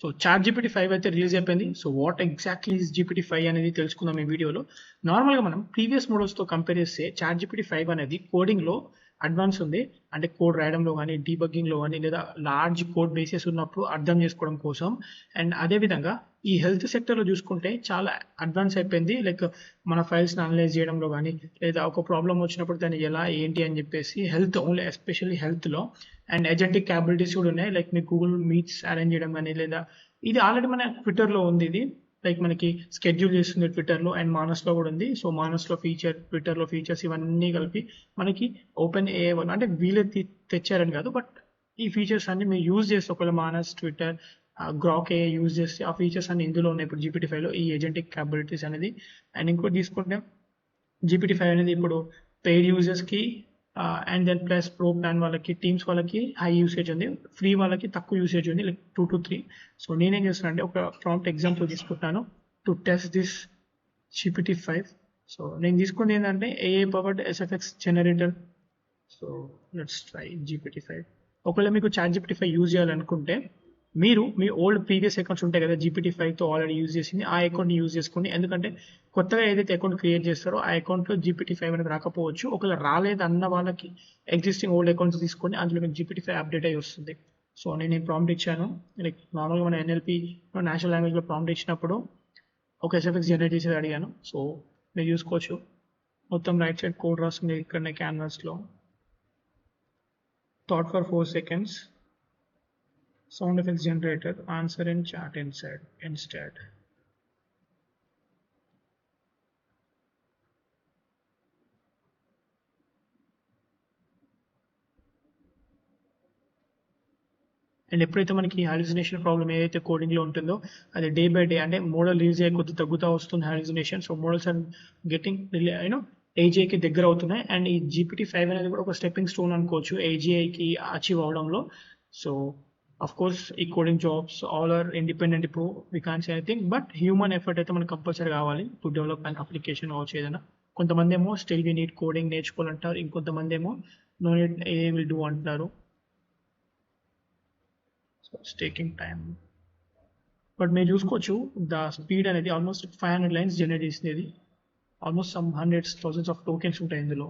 So chat GPT 5 అయితే release అయిపోయింది. So what exactly is GPT 5 అనేది తెలుసుకుందాం ఈ వీడియోలో. నార్మల్గా మనం ప్రీవియస్ మోడల్స్తో కంపేర్ చేస్తే చాట్ జీపీటీ 5 అనేది కోడింగ్లో అడ్వాన్స్ ఉంది. అంటే కోడ్ రాయడంలో కానీ, డీబగ్గింగ్లో కానీ, లేదా లార్జ్ కోడ్ బేసెస్ ఉన్నప్పుడు అర్థం చేసుకోవడం కోసం. అండ్ అదేవిధంగా ఈ హెల్త్ సెక్టర్లో చూసుకుంటే చాలా అడ్వాన్స్ అయిపోయింది. లైక్ మన ఫైల్స్ని అనలైజ్ చేయడంలో కానీ, లేదా ఒక ప్రాబ్లం వచ్చినప్పుడు దాన్ని ఎలా ఏంటి అని చెప్పేసి హెల్త్ ఓన్లీ ఎస్పెషల్లీ హెల్త్లో. అండ్ ఏజెంటిక్ క్యాపబిలిటీస్ కూడా ఉన్నాయి. లైక్ మీ గూగుల్ మీట్స్ అరేంజ్ చేయడం కానీ, లేదా ఇది ఆల్రెడీ మన ట్విట్టర్లో ఉంది. ఇది లైక్ మనకి స్కెడ్యూల్ చేస్తుంది ట్విట్టర్లో, అండ్ మానస్లో కూడా ఉంది. సో మానస్లో ఫీచర్, ట్విట్టర్లో ఫీచర్స్ ఇవన్నీ కలిపి మనకి ఓపెన్ ఏఐ వల్ల అంటే వీళ్ళే తెచ్చారని కాదు, బట్ ఈ ఫీచర్స్ అన్ని మీరు యూజ్ చేస్తే ఒకవేళ Manas, Twitter, Grok AI use చేస్తే ఆ ఫీచర్స్ అన్ని ఇందులో ఉన్నాయి ఇప్పుడు జీపీటీ 5లో, ఈ ఏజెంటిక్ క్యాపబిలిటీస్ అనేది. అండ్ ఇంకోటి తీసుకుంటే జీపీటీ 5 అనేది ఇప్పుడు పెయిడ్ యూజర్స్కి and then plus pro plan వాళ్ళకి, టీమ్స్ వాళ్ళకి హై యూసేజ్ ఉంది, ఫ్రీ వాళ్ళకి తక్కువ యూసేజ్ ఉంది, లైక్ 2 to 3. సో నేనేం చేస్తాను అంటే ఒక ప్రాంప్ట్ ఎగ్జాంపుల్ తీసుకుంటాను to test this GPT 5. So నేను తీసుకుంది ఏంటంటే AI powered SFX generator. So let's try GPT 5. ఒకవేళ మీకు చాట్ జీపీటీ 5 యూజ్ చేయాలనుకుంటే మీరు మీ ఓల్డ్ ప్రీవియస్ అకౌంట్స్ ఉంటాయి కదా జీపీటీ 5తో ఆల్రెడీ యూజ్ చేసింది, ఆ అకౌంట్ని యూజ్ చేసుకోండి. ఎందుకంటే కొత్తగా ఏదైతే అకౌంట్ క్రియేట్ చేస్తారో ఆ అకౌంట్లో జీపీటీ 5 అనేది రాకపోవచ్చు. ఒకవేళ రాలేదు అన్న వాళ్ళకి ఎగ్జిస్టింగ్ ఓల్డ్ అకౌంట్స్ తీసుకోండి, అందులో మీకు జీపీటీ 5 అప్డేట్ అయ్యి వస్తుంది. సో నేను ప్రాంప్ట్ ఇచ్చాను. లైక్ నార్మల్గా మన ఎన్ఎల్పి నేషనల్ లాంగ్వేజ్లో ప్రాంప్ట్ ఇచ్చినప్పుడు ఒక ఎస్ఎఫ్ఎక్స్ జనరేట్ చేసేది అడిగాను. సో మీరు చూసుకోవచ్చు మొత్తం రైట్ సైడ్ కోడ్ రాస్తుంది ఇక్కడనే క్యాన్వాస్లో. Thought for 4 seconds. Sound effects generator, answer in chat instead. And ఎప్పుడైతే మనకి హాలిజినేషన్ ప్రాబ్లమ్ ఏదైతే కోడింగ్లో ఉంటుందో అది డే బై డే అంటే మోడల్ రిలీజ్ అయ్యే కొద్ది తగ్గుతూ వస్తుంది hallucination. So models are getting ఏజీఐకి దగ్గర అవుతున్నాయి. అండ్ ఈ జీపీటీ 5 అనేది కూడా ఒక స్టెప్పింగ్ స్టోన్ అనుకోవచ్చు ఏజీఐకి అచీవ్ అవడంలో. సో అఫ్ కోర్స్ ఈ coding jobs all are independent, ఇప్పుడు we can say anything, but human effort అయితే మనకు కంపల్సరీ కావాలి టు డెవలప్ అండ్ అప్లికేషన్ కావచ్చు ఏదైనా. కొంతమంది ఏమో స్టిల్ వీ నీడ్ కోడింగ్ నేర్చుకోవాలంటారు, ఇంకొంతమంది ఏమో no need AI will do అంటున్నారు. So it's taking time, but మీరు చూసుకోవచ్చు ద స్పీడ్ అనేది ఆల్మోస్ట్ 500 lines జనరేట్ చేసింది. Almost some hundreds thousands of tokens ఉంటాయి ఇందులో.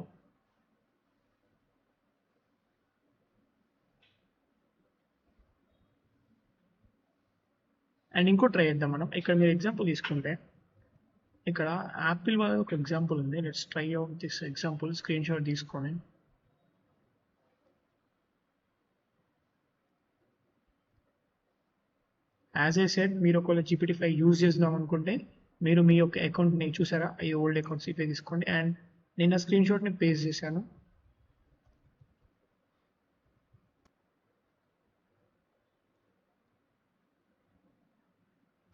అండ్ ఇంకో ట్రై చేద్దాం మనం. ఇక్కడ మీరు ఎగ్జాంపుల్ తీసుకుంటే ఇక్కడ యాపిల్ వాళ్ళ ఒక ఎగ్జాంపుల్ ఉంది. Let's try out this example. Screen shot తీసుకొని యాజ్ ఏ సెడ్ మీరు ఒకవేళ జీపీటీ 5 యూజ్ చేద్దాం అనుకుంటే మీరు మీ యొక్క అకౌంట్ని చూసారా, ఈ ఓల్డ్ అకౌంట్స్ ఇవే తీసుకోండి. అండ్ నేను ఆ స్క్రీన్ షాట్ని పేస్ట్ చేశాను.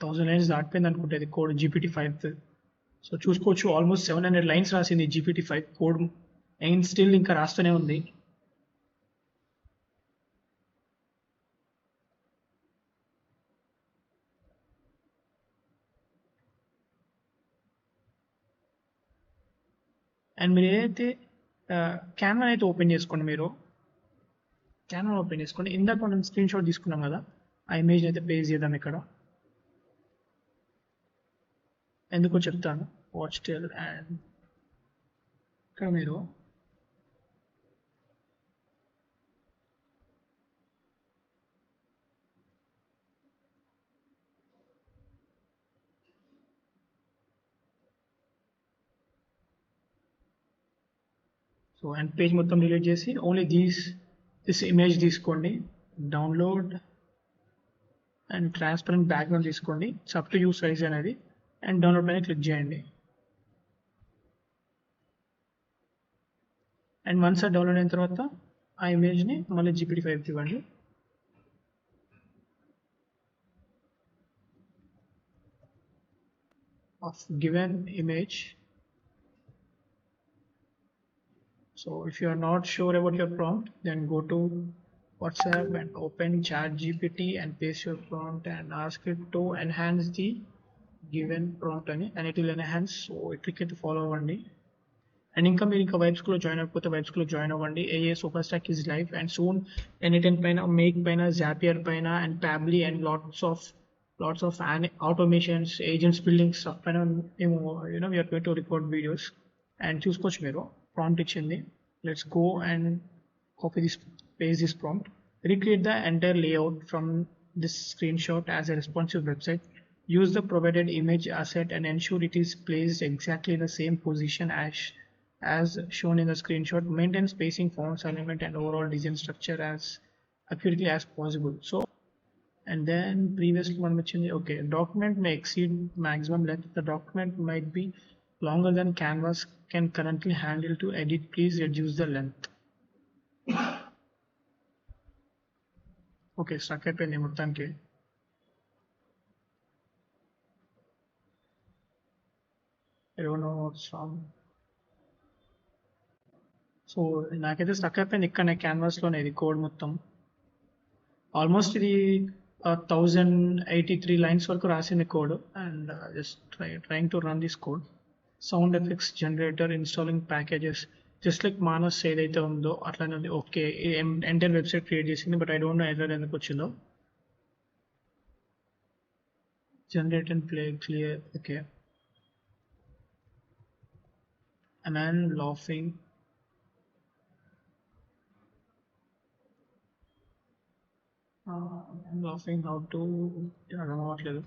థౌసండ్ లైన్స్ దాటిపోయింది అనుకుంటే కోడ్ జీపీటీ 5. సో చూసుకోవచ్చు ఆల్మోస్ట్ 700 lines రాసింది జీపీటీ 5 కోడ్, అండ్ స్టిల్ ఇంకా రాస్తూనే ఉంది. అండ్ మీరు ఏదైతే క్యాన్వా అయితే ఓపెన్ చేసుకోండి, మీరు క్యాన్వా ఓపెన్ చేసుకోండి. ఇందాక మనం స్క్రీన్ షాట్ తీసుకున్నాం కదా, ఆ ఇమేజ్ అయితే పేస్ట్ చేద్దాం. ఇక్కడ ఎందుకో చెప్తాను, వాచ్ టెల్. అండ్ ఇక్కడ మీరు సో అండ్ పేజ్ మొత్తం డిలీట్ చేసి ఓన్లీ దిస్ ఇమేజ్ తీసుకోండి, డౌన్లోడ్ అండ్ ట్రాన్స్పరెంట్ బ్యాక్గ్రౌండ్ తీసుకోండి, సబ్ టు యూస్ సైజ్ అనేది, అండ్ డౌన్లోడ్ పైన క్లిక్ చేయండి. అండ్ వన్స్ ఆ డౌన్లోడ్ అయిన తర్వాత ఆ ఇమేజ్ని మళ్ళీ జీపీటీ 5 ఇవ్వండి. Of given image. So if you are not sure about your prompt, then go to WhatsApp and open ChatGPT and paste your prompt and ask it to enhance the given prompt and it will enhance. So it click to follow అవ్వండి. And ఇంకా మీరు ఇంకా వైబ్స్లో join అయిపోతే వైబ్స్లో join అవ్వండి. AI super stack is live and soon N10 పైన, Make పైన, Zapier పైన, and Pabbly and lots of lots of automations, agents building stuff పైన మేము we are going to record videos and చూసుకోవచ్చు మీరు prompt ఇచ్చింది. Let's go and copy this, paste this prompt, recreate the entire layout from this screenshot as a responsive website, use the provided image asset and ensure it is placed exactly in the same position as shown in the screenshot, maintain spacing, fonts, alignment and overall design structure as accurately as possible. So and then previously one mentioned, okay, document may exceed maximum length. The document might be longer than canvas can currently handle. To edit, please reduce the length. Okay, stuck అయిపోయింది మొత్తానికి. I don't know what's wrong. So నాకైతే stuck అయిపోయింది ఇక్కడ క్యాన్వాస్లోనే ఇది code మొత్తం. Almost ఇది 1083 lines వరకు రాసింది code. And just trying to run this code. Sound effects generator, installing packages, just like Manas ఏదైతే ఉందో అట్లానే ఉంది. ఓకే, ఎంటైర్ వెబ్సైట్ క్రియేట్ చేసింది, but I don't no error ఎందుకు వచ్చిందో. Generate and play clear. Okay, and then laughing. I'm laughing how to, I don't know what level.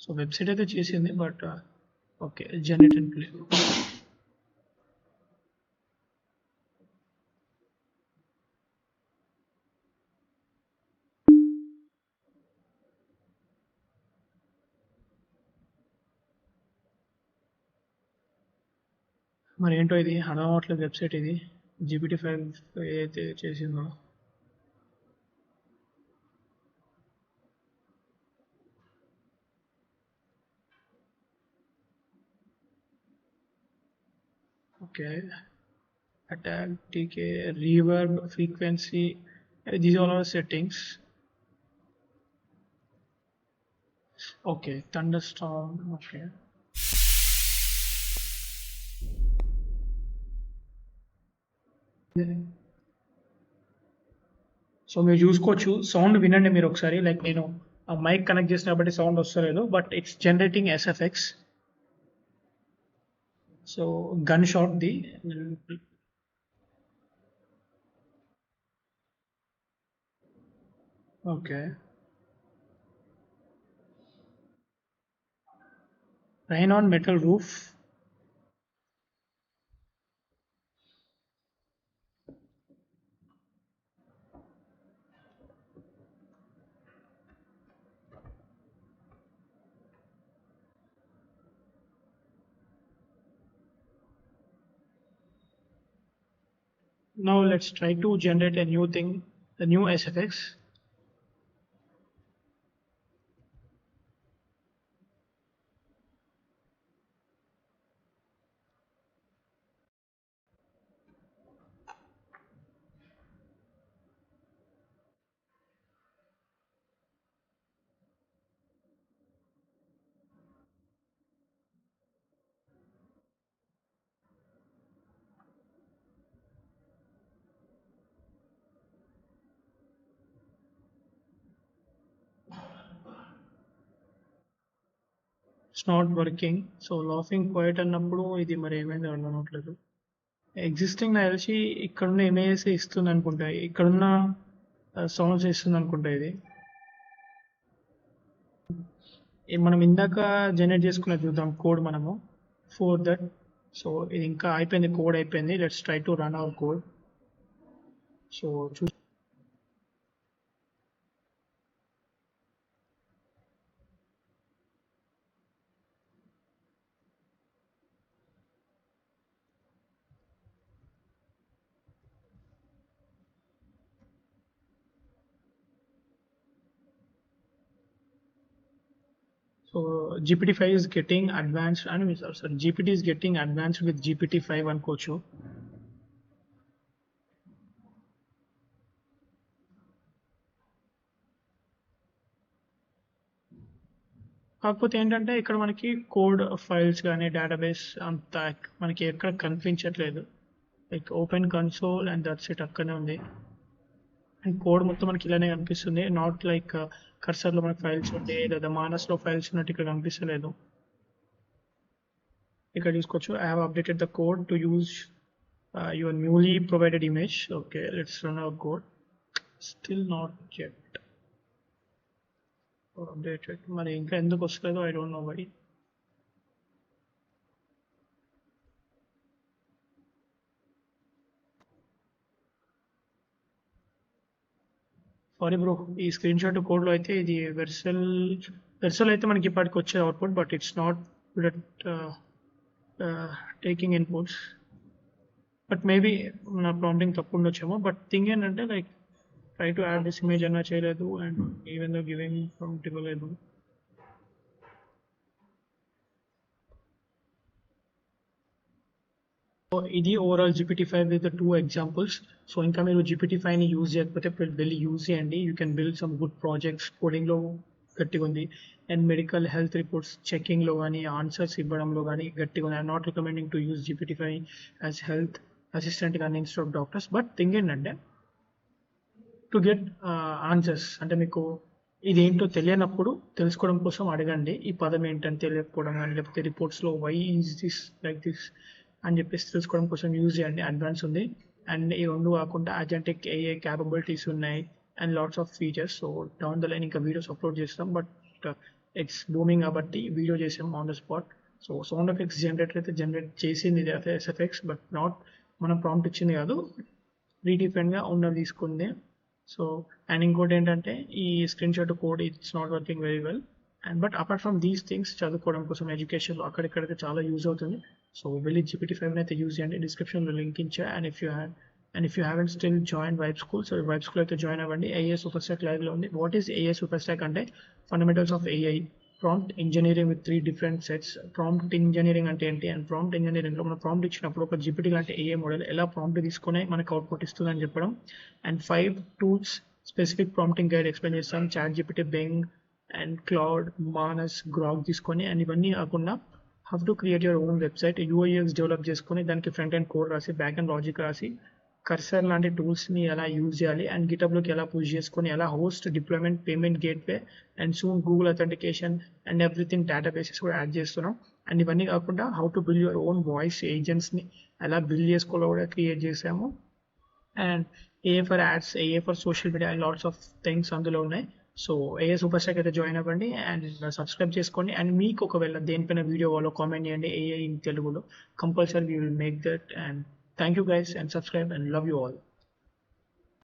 So website అయితే చేసింది, but okay, generate and play. మరి ఏంటో ఇది అర్థం అవ్వట్లేదు. వెబ్సైట్ ఇది GPT-5 ఏదైతే చేసిందో. Okay, attack, TK, reverb, frequency, these are all settings. Okay, thunderstorm. Okay, so మీరు చూసుకోవచ్చు, సౌండ్ వినండి మీరు ఒకసారి. లైక్ నేను ఆ మైక్ కనెక్ట్ చేసిన కాబట్టి సౌండ్ వస్తలేదు, but it's generating SFX. So gun shot the. Okay, rain on metal roof. Now let's try to generate a new thing, a new SFX. It's not working. So laughing quiet అన్నప్పుడు ఇది మరి ఏమైంది అర్థం అవ్వట్లేదు. Existing నాకు తెలిసి ఇక్కడున్న images ఇస్తుంది అనుకుంటా, ఇక్కడున్న సౌండ్స్ ఇస్తుంది అనుకుంటా. ఇది మనం ఇందాక జనరేట్ చేసుకున్న చూద్దాం కోడ్ మనము ఫోర్ దట్. సో ఇది ఇంకా అయిపోయింది, కోడ్ అయిపోయింది. Let's try to run our code. So So GPT-5 is getting advanced, and sorry, GPT is getting advanced with GPT-5 అనుకోవచ్చు. కాకపోతే ఏంటంటే ఇక్కడ మనకి కోడ్ ఫైల్స్ కానీ డేటాబేస్ అంత మనకి ఎక్కడ కనిపించట్లేదు. Like open console and that's it, అక్కడనే ఉంది. అండ్ కోడ్ మొత్తం మనకి ఇలానే కనిపిస్తుంది, నాట్ లైక్ కర్సర్లో మనకి ఫైల్స్ ఉంటే లేదా మానస్లో ఫైల్స్ ఉన్నట్టు ఇక్కడ కనిపిస్తలేదు. ఇక్కడ చూసుకోవచ్చు, I have updated the code to use your newly provided image. Okay, let's run our code. Still not yet updated. మరి ఇంకా ఎందుకు వస్తలేదో I don't know why. Sorry bro, ఈ స్క్రీన్ షాట్ కోడ్లో అయితే ఇది వెర్సల్ అయితే మనకి ఇప్పటికి వచ్చే output, but it's not good at taking inputs. But maybe నా ప్రాంప్టింగ్ తప్పు ఉండొచ్చేమో. బట్ థింగ్ ఏంటంటే like try to add this image అన్నా చేయలేదు, and even though giving prompt ఇవ్వలేదు. ఇది overall GPT-5 with 2 examples. So ఇంకా మీరు GPT-5ని యూజ్ చేయకపోతే వెళ్ళి యూజ్ చేయండి. You can build some good projects. కోడింగ్లో గట్టిగా ఉంది, అండ్ మెడికల్ హెల్త్ రిపోర్ట్స్ చెకింగ్లో కానీ ఆన్సర్స్ ఇవ్వడంలో కానీ గట్టిగా ఉంది. I'm not recommending to use GPT-5 as health assistant కానీ instead of doctors. But thing ఏంటంటే టు గెట్ ఆన్సర్స్, అంటే మీకు ఇదేంటో తెలియనప్పుడు తెలుసుకోవడం కోసం అడగండి. ఈ పదం ఏంటని తెలియకపోవడం కానీ, లేకపోతే రిపోర్ట్స్లో why is this like this అని చెప్పేసి తెలుసుకోవడం కోసం యూజ్ చేయండి. అడ్వాన్స్ ఉంది. అండ్ ఈ రెండు కాకుండా అజెంటిక్ ఏఐ క్యాపబిలిటీస్ ఉన్నాయి and lots of features. So down the line ఇంకా వీడియోస్ అప్లోడ్ చేస్తాం, బట్ ఇట్స్ బూమింగ్ కాబట్టి వీడియో చేసాం on the spot. So sound effects generator అయితే జనరేట్ చేసింది ఇది ఎస్ఎఫ్ఎక్స్, బట్ నాట్ మనం ప్రాంప్ట్ ఇచ్చింది కాదు, రీడిఫైన్గా ఉన్నది తీసుకుంది. సో అండ్ ఇంకోటి ఏంటంటే ఈ screen shot code it's not working very well. And but apart from these things చదువుకోవడం కోసం ఎడ్యుకేషన్లో అక్కడిక్కడైతే చాలా యూజ్ అవుతుంది. సో వెళ్ళి GPT-5 అయితే యూజ్ చేయండి. డిస్క్రిప్షన్లో లింక్ ఇచ్చా. And if you haven't still join vibe school, so vibe school అయితే జాయిన్ అవ్వండి. AI సూపర్ స్టాక్ లైవ్లో ఉంది. What is AI super stack అంటే fundamentals of AI, prompt engineering with 3 different sets. Prompt engineering అంటే ఏంటి, and prompt ఇంజనీరింగ్లో మనం prompt ఇచ్చినప్పుడు ఒక GPT లాంటి AI మోడల్ ఎలా ప్రాంప్ట్ తీసుకొని మనకు అవుట్పుట్ ఇస్తుందని చెప్పడం. And 5 tools specific prompting guide explain చేస్తాం. ChatGPT, Bing and cloud, Manas, Grok తీసుకొని. అండ్ ఇవన్నీ కాకుండా how to create your own website, UIUX develop చేసుకొని దానికి ఫ్రంట్ అండ్ కోడ్ రాసి బ్యాక్ అండ్ లాజిక్ రాసి కర్సర్ లాంటి టూల్స్ని ఎలా యూజ్ చేయాలి, అండ్ గిటబ్లోకి ఎలా పుష్ చేసుకొని, ఎలా host, deployment, payment gateway, and soon Google authentication and everything databases కూడా యాడ్ చేస్తున్నాం. అండ్ ఇవన్నీ కాకుండా how to build your own voice ఏజెంట్స్ని ఎలా బిల్డ్ చేసుకోవాలో కూడా క్రియేట్ చేసాము. And AI for ads, AI for social media, and lots of things అందులో ఉన్నాయి. సో AI సూపర్ స్టాక్ అయితే జాయిన్ అవ్వండి అండ్ సబ్స్క్రైబ్ చేసుకోండి. అండ్ మీకు ఒకవేళ దేనిపైన వీడియో వాళ్ళు కామెంట్ చేయండి AI ఇన్ తెలుగులో. Compulsory we will make that. And thank you guys, and subscribe, and love you all.